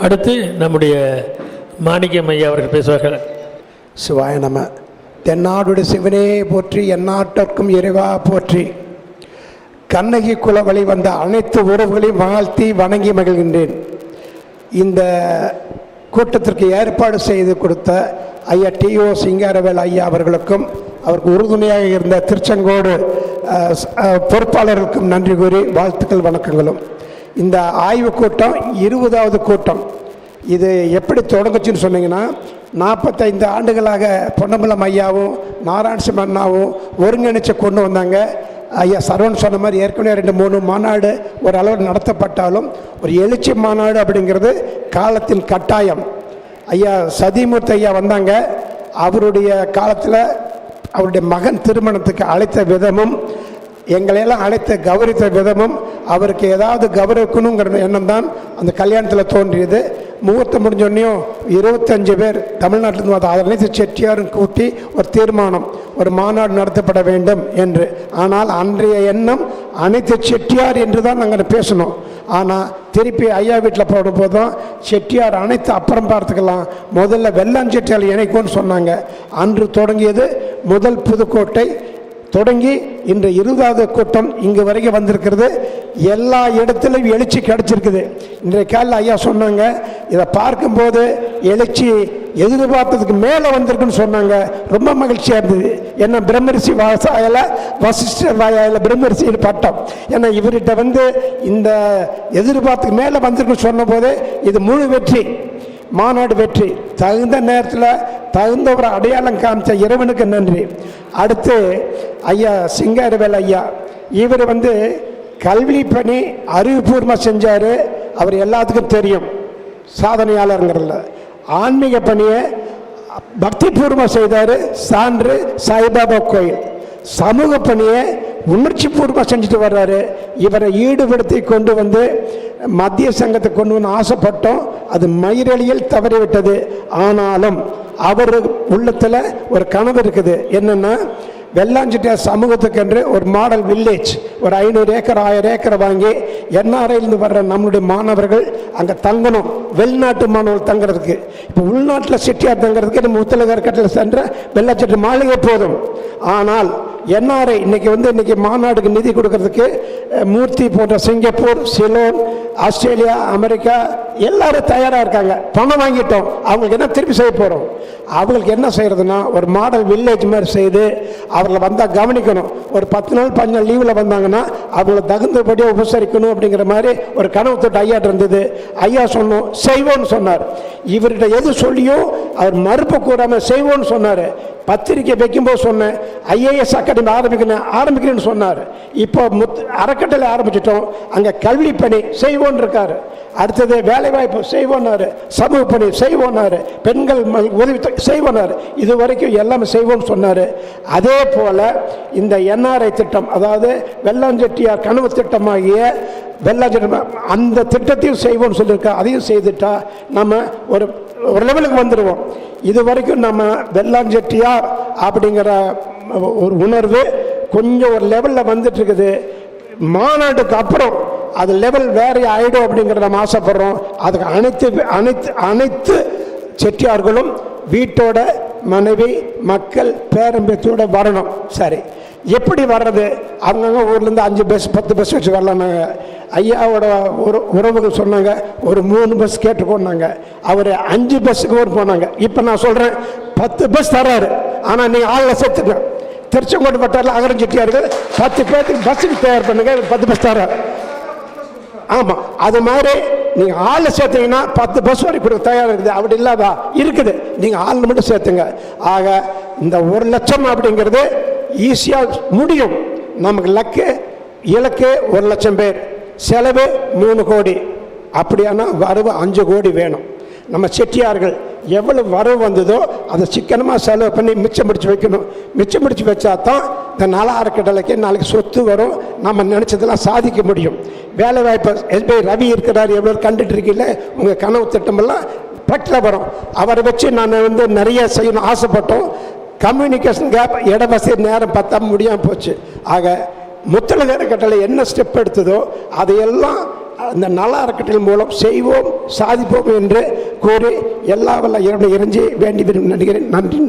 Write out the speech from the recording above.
அடுத்து நம்முடைய மாணிக்கம் ஐயா அவர்கள் பேசுவார்கள். சிவாய நம. தென்னாடுடைய சிவனே போற்றி, எந்நாட்டிற்கும் இறைவா போற்றி. கண்ணகி குல வழி வந்த அனைத்து உறவுகளையும் வாழ்த்தி வணங்கி மகிழ்கின்றேன். இந்த கூட்டத்திற்கு ஏற்பாடு செய்து கொடுத்த ஐயா T.O. சிங்காரவேல் ஐயா அவர்களுக்கும் அவருக்கு உறுதுணையாக இருந்த திருச்செங்கோடு பொறுப்பாளர்களுக்கும் நன்றி கூறி வாழ்த்துக்கள் வணக்கங்களும். இந்த ஆய்வு கூட்டம் 20வது கூட்டம். இது எப்படி தொடங்குச்சுன்னு சொன்னீங்கன்னா, 45 ஆண்டுகளாக பொன்னம்பலம் ஐயாவும் நாராயணசிம் அண்ணாவும் ஒருங்கிணைச்சு கொண்டு வந்தாங்க. ஐயா சரவணன் சொன்ன மாதிரி ஏற்கனவே 2-3 மாநாடு ஒரு அளவு நடத்தப்பட்டாலும் ஒரு எழுச்சி மாநாடு அப்படிங்கிறது காலத்தின் கட்டாயம். ஐயா சதிமூர்த்தி ஐயா வந்தாங்க. அவருடைய காலத்தில் அவருடைய மகன் திருமணத்துக்கு அழைத்த விதமும் எங்களையெல்லாம் அழைத்த கௌரவித்த விதமும் அவருக்கு ஏதாவது கௌரவிக்கணுங்கிற எண்ணம் தான் அந்த கல்யாணத்தில் தோன்றியது. முகூர்த்தம் முடிஞ்சோடனையும் 25 பேர் தமிழ்நாட்டிலிருந்து வந்த அனைத்து செட்டியாரும் கூட்டி ஒரு தீர்மானம், ஒரு மாநாடு நடத்தப்பட வேண்டும் என்று. ஆனால் அன்றைய எண்ணம் அனைத்து செட்டியார் என்று தான் நாங்கள் பேசணும். ஆனால் திருப்பி ஐயா வீட்டில் போடும்போது தான் செட்டியார் அனைத்து அப்புறம் பார்த்துக்கலாம், முதல்ல வெள்ளாஞ்செட்டியால் இணைக்கும்னு சொன்னாங்க. அன்று தொடங்கியது முதல் புதுக்கோட்டை. தொடங்கி இன்று 20வது கூட்டம் இங்கு வரைக்கும் வந்திருக்கிறது. எல்லா இடத்துலையும் எழுச்சி கிடச்சிருக்குது. இன்றைய காலையில் ஐயா சொன்னாங்க, இதை பார்க்கும்போது எழுச்சி எதிர்பார்த்ததுக்கு மேலே வந்திருக்குன்னு சொன்னாங்க. ரொம்ப மகிழ்ச்சியாக இருந்தது. ஏன்னா பிரம்மரிஷி வாசாயில் வசிஷ்டர் வாயாயில் பிரம்மரிஷி பட்டம். ஏன்னா இவர்கிட்ட இந்த எதிர்பார்த்துக்கு மேலே வந்திருக்குன்னு சொன்ன போது இது முழு வெற்றி, மாநாடு வெற்றி. தகுந்த நேரத்தில் தகுந்த ஒரு அடையாளம் காமிச்ச இறைவனுக்கு நன்றி. அடுத்து ஐயா சிங்காரவேல் ஐயா, இவர் கல்வி பணி அறிவுபூர்வமாக செஞ்சார். அவர் எல்லாத்துக்கும் தெரியும், சாதனையாளருங்கிறதுல. ஆன்மீக பணியை பக்திபூர்வமாக செய்தார். சான்று சாய்பாபா கோயில். சமூக பணியை உணர்ச்சி பூர்வமாக செஞ்சுட்டு வர்றாரு. இவரை ஈடுபடுத்தி கொண்டு மத்திய சங்கத்தை கொண்டு வந்து ஆசைப்பட்டோம். அது மயிரழியில் தவறிவிட்டது. ஆனாலும் அவர் உள்ளத்தில் ஒரு கனவு இருக்குது. என்னென்னா, வெள்ளாஞ்செட்டியார் சமூகத்துக்கென்று ஒரு மாடல் வில்லேஜ், ஒரு 500 ஏக்கர் 1000 ஏக்கரை வாங்கி NRIலேருந்து வர்ற நம்மளுடைய மாணவர்கள் அங்கே தங்கணும். வெளிநாட்டு மாணவர்கள் தங்குறதுக்கு. இப்போ உள்நாட்டில் செட்டியார் தங்குறதுக்கு நம்ம முத்தலகர் கட்டில் சென்ற வெள்ளாஞ்செட்டி மாளிகை போதும். ஆனால் NRI இன்னைக்கு மாநாடுக்கு நிதி கொடுக்கறதுக்கு மூர்த்தி போன்ற சிங்கப்பூர், சிலோன், ஆஸ்திரேலியா, அமெரிக்கா எல்லாரும் தயாராக இருக்காங்க. பணம் வாங்கிட்டோம், அவங்களுக்கு என்ன திருப்பி செய்ய போகிறோம்? அவங்களுக்கு என்ன செய்யறதுன்னா, ஒரு மாடல் வில்லேஜ் மாதிரி செய்து அவர்களை வந்தால் கவனிக்கணும். ஒரு 10 நாள் 15 நாள் லீவில் வந்தாங்கன்னா அவங்கள தகுந்தபடியாக உபசரிக்கணும் அப்படிங்கிற மாதிரி ஒரு கனவு தொட்டு ஐயாட்ட இருந்தது. ஐயா சொன்னோம், செய்வோன்னு சொன்னார். இவர்கிட்ட எது சொல்லியோ அவர் மறுப்பு கூடாமல் செய்வோன்னு சொன்னார். பத்திரிக்கை வைக்கும்போது சொன்னேன், IAS அகாடமி ஆரம்பிக்கிறேன்னு சொன்னார். இப்போ அறக்கட்டளை ஆரம்பிச்சிட்டோம். அங்கே கல்வி பணி செய்வோன்னு இருக்காரு. அடுத்தது வேலைவாய்ப்பு செய்வோன்னாரு, சமூக பணி செய்வோன்னாரு, பெண்கள் உதவி செய்வோன்னாரு. இது வரைக்கும் எல்லாமே செய்வோன்னு சொன்னார். அதே போல் இந்த NRI திட்டம், அதாவது வெள்ளாஞ்செட்டியார் கனவு திட்டமாகிய வெள்ளாஞ்செட்டி, அந்த திட்டத்தையும் செய்வோம்னு சொல்லியிருக்கா. அதையும் செய்துட்டா நம்ம ஒரு லெவலுக்கு வந்துடுவோம். இது வரைக்கும் நம்ம வெள்ளாஞ்செட்டியார் அப்படிங்கிற ஒரு உணர்வு கொஞ்சம் ஒரு லெவலில் வந்துட்டு இருக்குது. மாநாட்டுக்கு அப்புறம் அது லெவல் வேற ஆயிடும் அப்படிங்கிறத நம்ம ஆசைப்படுறோம். அதுக்கு அனைத்து செட்டியார்களும் வீட்டோட மனைவி மக்கள் பேரம்பேத்தியோட வரணும். சரி, எப்படி வர்றது? அவங்கங்க ஊர்லேருந்து 5 பஸ் 10 பஸ் வச்சு வரலான்னாங்க. ஐயாவோட உறவுகள் சொன்னாங்க, ஒரு 3 பஸ் கேட்டுக்கோன்னாங்க. அவர் 5 பஸ்ஸுக்கு ஒரு போனாங்க. இப்போ நான் சொல்கிறேன், 10 பஸ் தர்றாரு. ஆனால் நீங்கள் ஆளில் சேர்த்துங்க. திருச்செங்கோடு வட்டாரில் அகரம் செட்டியார்கள் 10 பேருக்கு பஸ்ஸுக்கு தயார் பண்ணுங்க, 10 பஸ் தர்றாரு. ஆமாம், அது மாதிரி நீங்கள் ஆளில் சேர்த்தீங்கன்னா 10 பஸ் வரைக்கும் கொடுக்க தயாராக இருக்குது. அப்படி இல்லாதா இருக்குது, நீங்கள் ஆளில் மட்டும் சேர்த்துங்க. ஆக இந்த 1 லட்சம் அப்படிங்கிறது ஈஸியாக முடியும். நமக்கு இலக்கு 1 லட்சம் பேர், செலவு 3 கோடி. அப்படியானா வரவு 5 கோடி வேணும். நம்ம செட்டியார்கள் எவ்வளவு வரவு வந்ததோ அதை சிக்கனமாக செலவு பண்ணி மிச்சம் பிடிச்சி வைக்கணும். மிச்சம் பிடிச்சி வச்சா தான் இந்த நல அறக்கட்டளைக்கு நாளைக்கு சொத்து வரும். நம்ம நினச்சதெல்லாம் சாதிக்க முடியும். வேலைவாய்ப்பு SBI ரவி இருக்கிறார், எவ்வளோ கண்டுட்டு இருக்கீங்களே, உங்கள் கனவு திட்டமெல்லாம் பட்டில் வரும். அவரை வச்சு நான் நிறைய செய்யணும் ஆசைப்பட்டோம். கம்யூனிகேஷன் கேப், இட வசதி நேரம் பத்தாம முடியாமல் போச்சு. ஆக முத்தலகர் கட்டளை என்ன ஸ்டெப் எடுத்ததோ அதையெல்லாம் அந்த நல அறக்கட்டளை மூலம் செய்வோம் சாதிப்போம் என்று கூறி எல்லா வல்ல இறைவனை இறைஞ்சி வேண்டி விரும்புகிறேன். நன்றி.